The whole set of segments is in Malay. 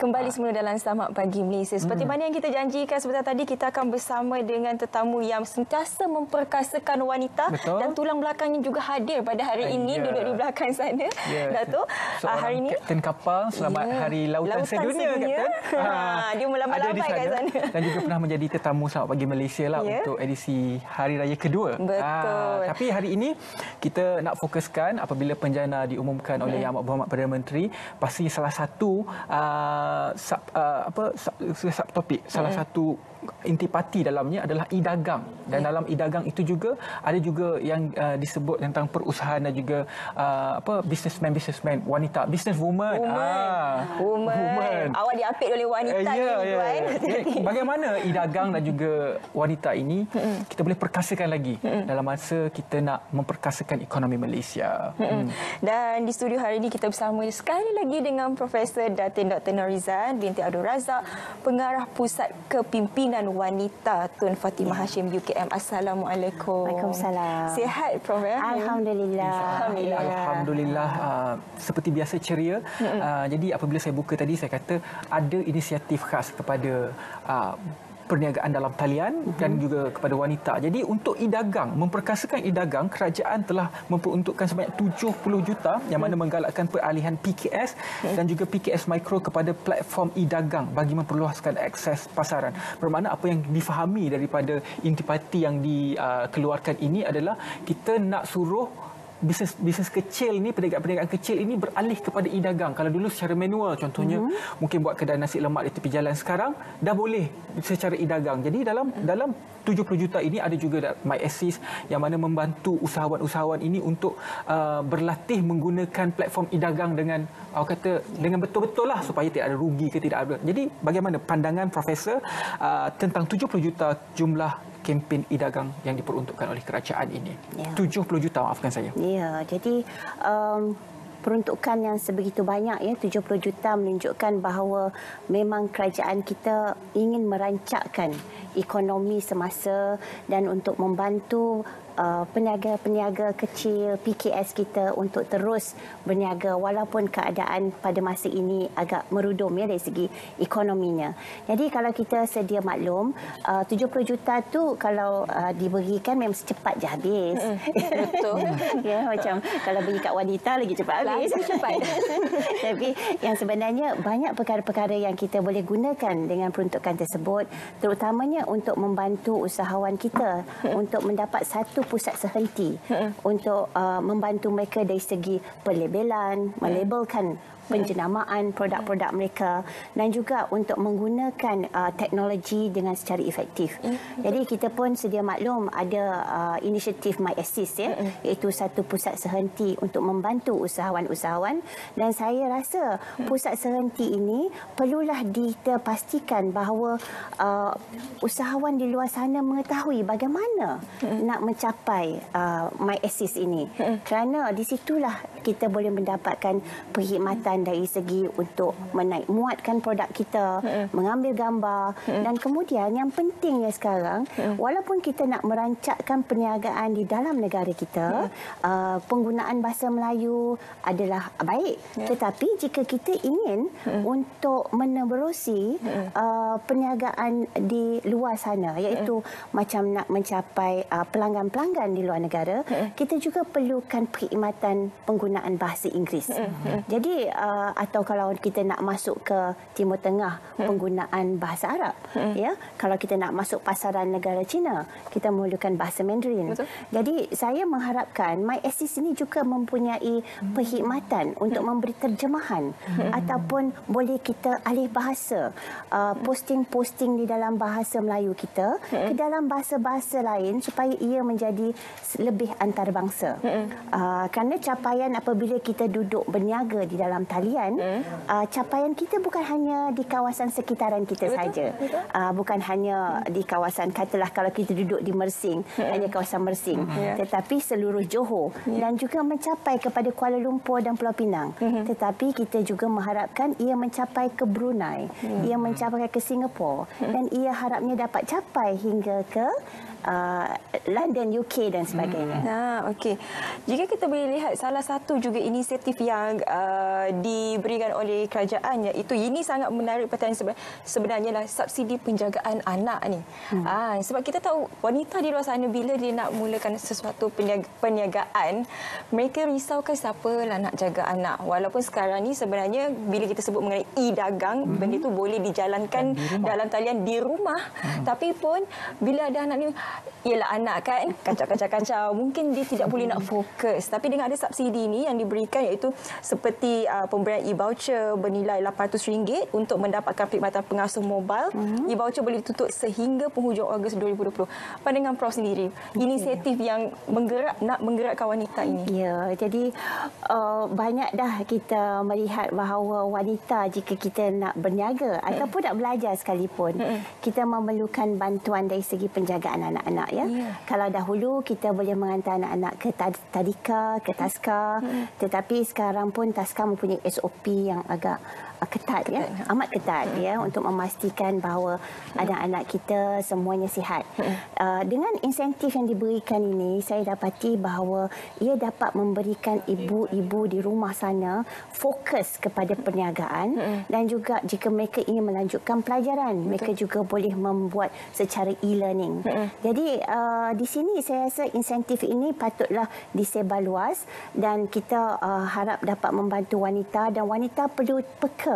Kembali semula dalam Selamat Pagi Malaysia. Seperti mana yang kita janjikan sebentar tadi, kita akan bersama dengan tetamu yang sentiasa memperkasakan wanita. Betul. Dan tulang belakangnya juga hadir pada hari ini, duduk di belakang sana. Datuk, hari ini Kapten kapal Selamat Hari Lautan Sedunia, Kapten. Dia melambai-lambai kat sana. Dan juga pernah menjadi tetamu Selamat Pagi Malaysia lah untuk edisi Hari Raya kedua. Betul. Tapi hari ini kita nak fokuskan apabila penjana diumumkan oleh Yang Amat Berhormat Perdana Menteri, pasti salah satu subtopik, salah satu intipati dalamnya adalah e-dagang, dan dalam e-dagang itu juga ada juga yang disebut tentang perusahaan dan juga businessman wanita, businesswoman. Woman. Awak diapit oleh wanita ni, tuan. Bagaimana e-dagang dan juga wanita ini kita boleh perkasakan lagi dalam masa kita nak memperkasakan ekonomi Malaysia. Dan di studio hari ini kita bersama sekali lagi dengan Profesor Datin Dr. Norizan binti Abdul Razak, Pengarah Pusat Kepimpinan Wanita Tun Fatimah Hashim UKM. Assalamualaikum. Waalaikumsalam. Sihat, Prof? Alhamdulillah. Alhamdulillah. Seperti biasa ceria. Jadi apabila saya buka tadi, saya kata ada inisiatif khas kepada perniagaan dalam talian dan juga kepada wanita. Jadi untuk e-dagang, memperkasakan e-dagang, kerajaan telah memperuntukkan sebanyak 70 juta yang mana menggalakkan peralihan PKS dan juga PKS Mikro kepada platform e-dagang bagi memperluaskan akses pasaran. Bermakna apa yang difahami daripada intipati yang dikeluarkan ini adalah kita nak suruh bisnes kecil ni, perniagaan kecil ini beralih kepada e-dagang. Kalau dulu secara manual, contohnya mungkin buat kedai nasi lemak di tepi jalan, sekarang dah boleh secara e-dagang. Jadi dalam 70 juta ini ada juga MyAssist yang mana membantu usahawan-usahawan ini untuk berlatih menggunakan platform e-dagang dengan dengan betul-betul lah, supaya tidak ada rugi ke tidak ada. Jadi bagaimana pandangan Profesor tentang 70 juta jumlah kempen e-dagang yang diperuntukkan oleh kerajaan ini? 70 juta, maafkan saya. Ya, jadi peruntukan yang sebegitu banyak, 70 juta menunjukkan bahawa memang kerajaan kita ingin merancakkan ekonomi semasa dan untuk membantu peniaga-peniaga kecil, PKS kita untuk terus berniaga walaupun keadaan pada masa ini agak merudum dari segi ekonominya. Jadi kalau kita sedia maklum, 70 juta tu kalau diberikan memang secepat je habis. Betul. Macam kalau bagi kat wanita lagi cepat habis. Cepat. Tapi yang sebenarnya banyak perkara-perkara yang kita boleh gunakan dengan peruntukan tersebut, terutamanya untuk membantu usahawan kita untuk mendapat satu pusat sehenti untuk membantu mereka dari segi pelabelan, melabelkan penjenamaan produk-produk mereka dan juga untuk menggunakan teknologi dengan secara efektif. Jadi kita pun sedia maklum ada inisiatif MyAssist, iaitu satu pusat sehenti untuk membantu usahawan-usahawan, dan saya rasa pusat sehenti ini perlulah kita pastikan bahawa usahawan di luar sana mengetahui bagaimana nak mencapai MyAssist ini, kerana di situlah kita boleh mendapatkan perkhidmatan dari segi untuk menaik muatkan produk kita, mengambil gambar, dan kemudian yang pentingnya sekarang, walaupun kita nak merancakkan perniagaan di dalam negara kita, penggunaan bahasa Melayu adalah baik, tetapi jika kita ingin untuk menerusi perniagaan di luar sana, iaitu macam nak mencapai pelanggan-pelanggan di luar negara, kita juga perlukan perkhidmatan penggunaan bahasa Inggeris. Jadi atau kalau kita nak masuk ke Timur Tengah, penggunaan bahasa Arab, kalau kita nak masuk pasaran negara China, kita memerlukan bahasa Mandarin. Betul. Jadi saya mengharapkan MyAssist ini juga mempunyai perkhidmatan untuk memberi terjemahan ataupun boleh kita alih bahasa posting-posting di dalam bahasa Melayu kita ke dalam bahasa-bahasa lain supaya ia menjadi lebih antarabangsa. Kerana capaian apabila kita duduk berniaga di dalam talian, capaian kita bukan hanya di kawasan sekitaran kita saja. Bukan hanya di kawasan, katalah kalau kita duduk di Mersing, hanya kawasan Mersing, tetapi seluruh Johor dan juga mencapai kepada Kuala Lumpur dan Pulau Pinang. Tetapi kita juga mengharapkan ia mencapai ke Brunei, ia mencapai ke Singapura, dan ia harapnya dapat capai hingga ke London, UK dan sebagainya. Okey. Jika kita boleh lihat salah satu juga inisiatif yang diberikan oleh kerajaan, iaitu ini sangat menarik pertanyaan sebenarnya lah subsidi penjagaan anak ni. Sebab kita tahu wanita di luar sana bila dia nak mulakan sesuatu perniagaan, mereka risaukan siapalah nak jaga anak. Walaupun sekarang ni sebenarnya bila kita sebut mengenai e-dagang, benda itu boleh dijalankan dalam talian di rumah. Tapi pun bila ada anak ni, ialah anak kan, kacau-kacau, mungkin dia tidak boleh nak fokus. Tapi dengan ada subsidi ni yang diberikan, iaitu seperti pemberian e-voucher bernilai RM800 untuk mendapatkan perkhidmatan pengasuh mobile. E-voucher boleh ditutup sehingga penghujung Ogos 2020. Pandangan Prof sendiri, inisiatif yang nak menggerakkan wanita ini. Ya, jadi banyak dah kita melihat bahawa wanita jika kita nak berniaga ataupun nak belajar sekalipun, kita memerlukan bantuan dari segi penjagaan anak-anak. Ya. Kalau dahulu kita boleh menghantar anak-anak ke tadika, ke taska, tetapi sekarang pun taska mempunyai SOP yang agak ketat, ya, amat ketat, ya, untuk memastikan bahawa anak-anak kita semuanya sihat. Dengan insentif yang diberikan ini, saya dapati bahawa ia dapat memberikan ibu-ibu di rumah sana fokus kepada perniagaan, dan juga jika mereka ingin melanjutkan pelajaran, mereka juga boleh membuat secara e-learning. Jadi di sini saya rasa insentif ini patutlah disebar luas, dan kita harap dapat membantu wanita, dan wanita perlu peka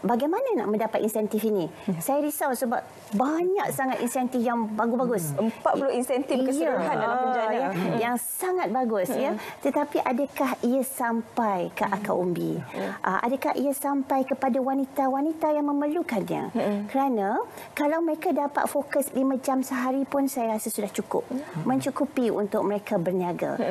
bagaimana nak mendapat insentif ini. Saya risau sebab banyak sangat insentif yang bagus-bagus. 40 insentif keseluruhan dalam penjana yang sangat bagus, ya. Tetapi adakah ia sampai ke akar umbi? Adakah ia sampai kepada wanita-wanita yang memerlukannya? Kerana kalau mereka dapat fokus 5 jam sehari pun saya rasa sudah cukup. Mencukupi untuk mereka berniaga.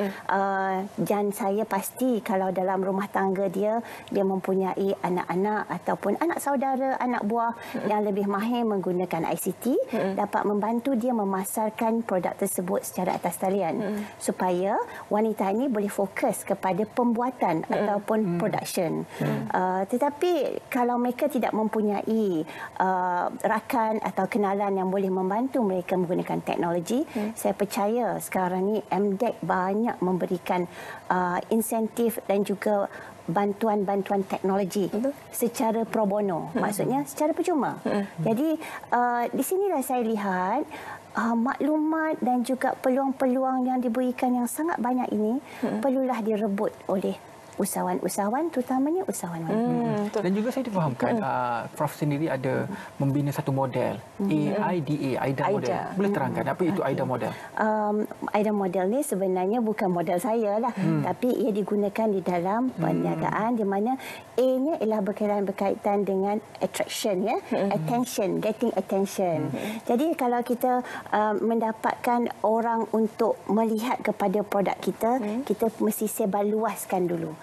Dan saya pasti kalau dalam rumah tangga dia mempunyai anak-anak ataupun anak saudara, anak buah yang lebih mahir menggunakan ICT, dapat membantu dia memasarkan produk tersebut secara atas talian, supaya wanita ini boleh fokus kepada pembuatan ataupun production. Tetapi kalau mereka tidak mempunyai rakan atau kenalan yang boleh membantu mereka menggunakan teknologi, saya percaya sekarang ni MDEC banyak memberikan insentif dan juga bantuan-bantuan teknologi secara pro bono, maksudnya secara percuma. Jadi di sinilah saya lihat maklumat dan juga peluang-peluang yang diberikan yang sangat banyak ini perlulah direbut oleh usahawan-usahawan, terutamanya usahawan wanita. Dan juga saya difahamkan Prof sendiri ada membina satu model AIDA model. Boleh terangkan apa itu AIDA model? AIDA model ni sebenarnya bukan model saya lah, tapi ia digunakan di dalam perniagaan, di mana A-nya ialah berkaitan dengan attraction, ya, attention, getting attention. Jadi kalau kita mendapatkan orang untuk melihat kepada produk kita, kita mesti sebar luaskan dulu.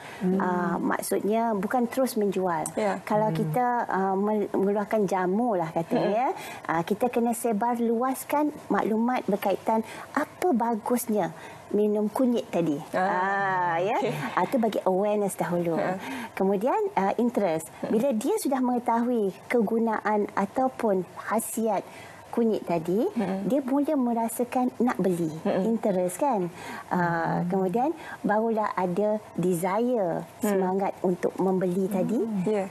Maksudnya bukan terus menjual. Kalau kita mengeluarkan jamu lah katanya, kita kena sebar luaskan maklumat berkaitan apa bagusnya minum kunyit tadi. Itu bagi awareness dahulu. Kemudian interest. Bila dia sudah mengetahui kegunaan ataupun khasiat kunyit tadi, dia mula merasakan nak beli, interest kan. Kemudian barulah ada desire, semangat untuk membeli tadi.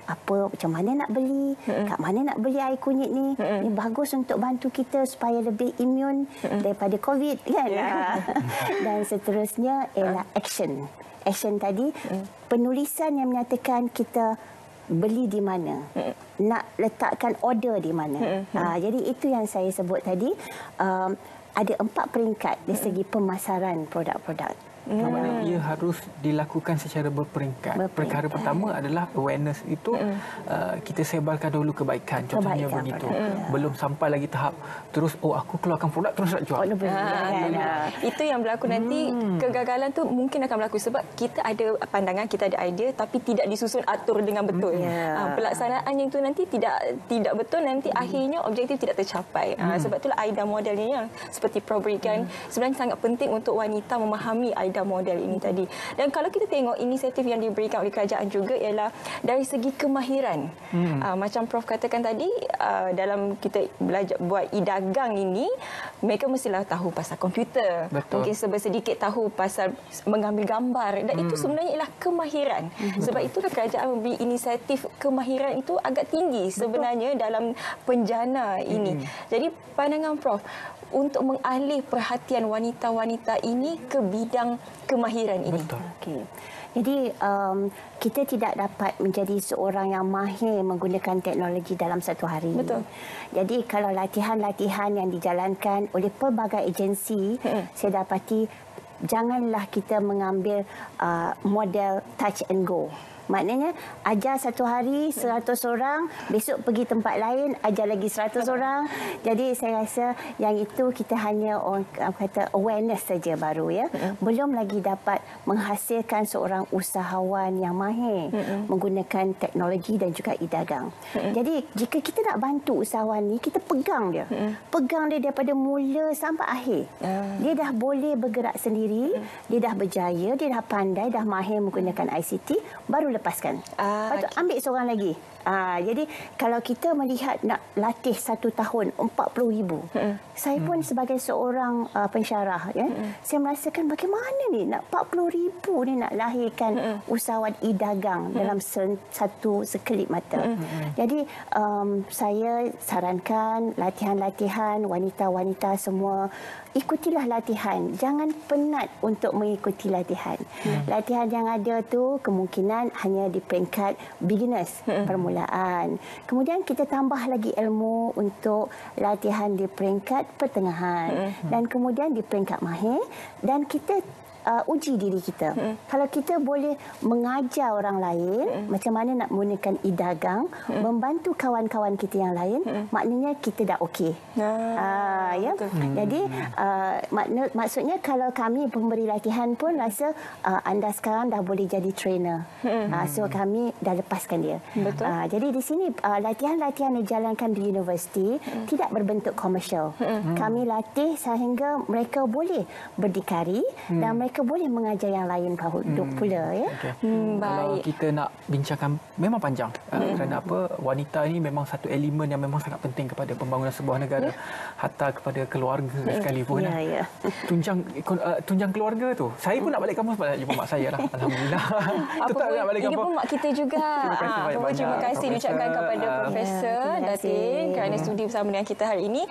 Macam mana nak beli, kat mana nak beli air kunyit ni, ni bagus untuk bantu kita supaya lebih imun daripada COVID kan. Dan seterusnya ialah action. Action tadi, penulisan yang menyatakan kita beli di mana, nak letakkan order di mana. Jadi itu yang saya sebut tadi, ada 4 peringkat dari segi pemasaran produk-produk. Maksudnya ia harus dilakukan secara berperingkat. Perkara pertama adalah awareness itu, kita sebarkan dulu kebaikan. Contohnya begitu. Belum sampai lagi tahap terus aku keluarkan produk terus nak jual. Itu yang berlaku nanti. Kegagalan tu mungkin akan berlaku sebab kita ada pandangan, kita ada idea, tapi tidak disusun atur dengan betul. Pelaksanaannya itu nanti tidak betul, nanti akhirnya objektif tidak tercapai. Sebab itulah AIDA modelnya yang seperti Prof berikan sebenarnya sangat penting untuk wanita memahami AIDA pada model ini tadi. Dan kalau kita tengok inisiatif yang diberikan oleh kerajaan juga ialah dari segi kemahiran. Macam Prof katakan tadi, dalam kita belajar buat e-dagang ini, mereka mestilah tahu pasal komputer. Betul. Mungkin sedikit tahu pasal mengambil gambar. Dan itu sebenarnya ialah kemahiran. Sebab itulah kerajaan memberi inisiatif kemahiran itu agak tinggi sebenarnya dalam penjana ini. Jadi pandangan Prof untuk mengalih perhatian wanita-wanita ini ke bidang kemahiran ini. Betul. Okey. Jadi kita tidak dapat menjadi seorang yang mahir menggunakan teknologi dalam satu hari. Betul. Jadi kalau latihan-latihan yang dijalankan oleh pelbagai agensi, saya dapati janganlah kita mengambil model touch and go. Maknanya ajar satu hari 100 orang, besok pergi tempat lain ajar lagi 100 orang. Jadi saya rasa yang itu kita hanya orang kata awareness saja baru ya. Belum lagi dapat menghasilkan seorang usahawan yang mahir menggunakan teknologi dan juga e-dagang. Jadi jika kita nak bantu usahawan ni, kita pegang dia. Pegang dia daripada mula sampai akhir. Dia dah boleh bergerak sendiri, dia dah berjaya, dia dah pandai, dah mahir menggunakan ICT, baru lepaskan. Lepas tu ambil seorang lagi. Jadi kalau kita melihat nak latih 1 tahun 40,000, saya pun sebagai seorang pensyarah, ya, saya merasakan bagaimana ni nak 40,000 ni nak lahirkan usahawan e-dagang dalam satu sekelip mata. Jadi saya sarankan latihan-latihan wanita-wanita semua, ikutilah latihan. Jangan penat untuk mengikuti latihan. Latihan yang ada tu kemungkinan hanya di peringkat beginners, permulaan. Kemudian kita tambah lagi ilmu untuk latihan di peringkat pertengahan. Dan kemudian di peringkat mahir. Dan kita uji diri kita. Kalau kita boleh mengajar orang lain macam mana nak menggunakan e-dagang, membantu kawan-kawan kita yang lain, maknanya kita dah okey. Ya. Jadi maksudnya kalau kami pemberi latihan pun rasa anda sekarang dah boleh jadi trainer. So kami dah lepaskan dia. Betul. Jadi di sini latihan-latihan yang dijalankan di universiti tidak berbentuk komersial. Kami latih sehingga mereka boleh berdikari dan mereka boleh mengajar yang lain pula ya. Kalau kita nak bincangkan memang panjang kerana apa, wanita ini memang satu elemen yang memang sangat penting kepada pembangunan sebuah negara, hatta kepada keluarga sekalipun. Tunjang keluarga tu. Saya pun nak balik kampus sebab nak jumpa mak saya lah. Alhamdulillah. Tetap nak balik ini kampus. pun mak kita juga. Terima kasih diucapkan kepada Profesor Datin kerana studi bersama dengan kita hari ini.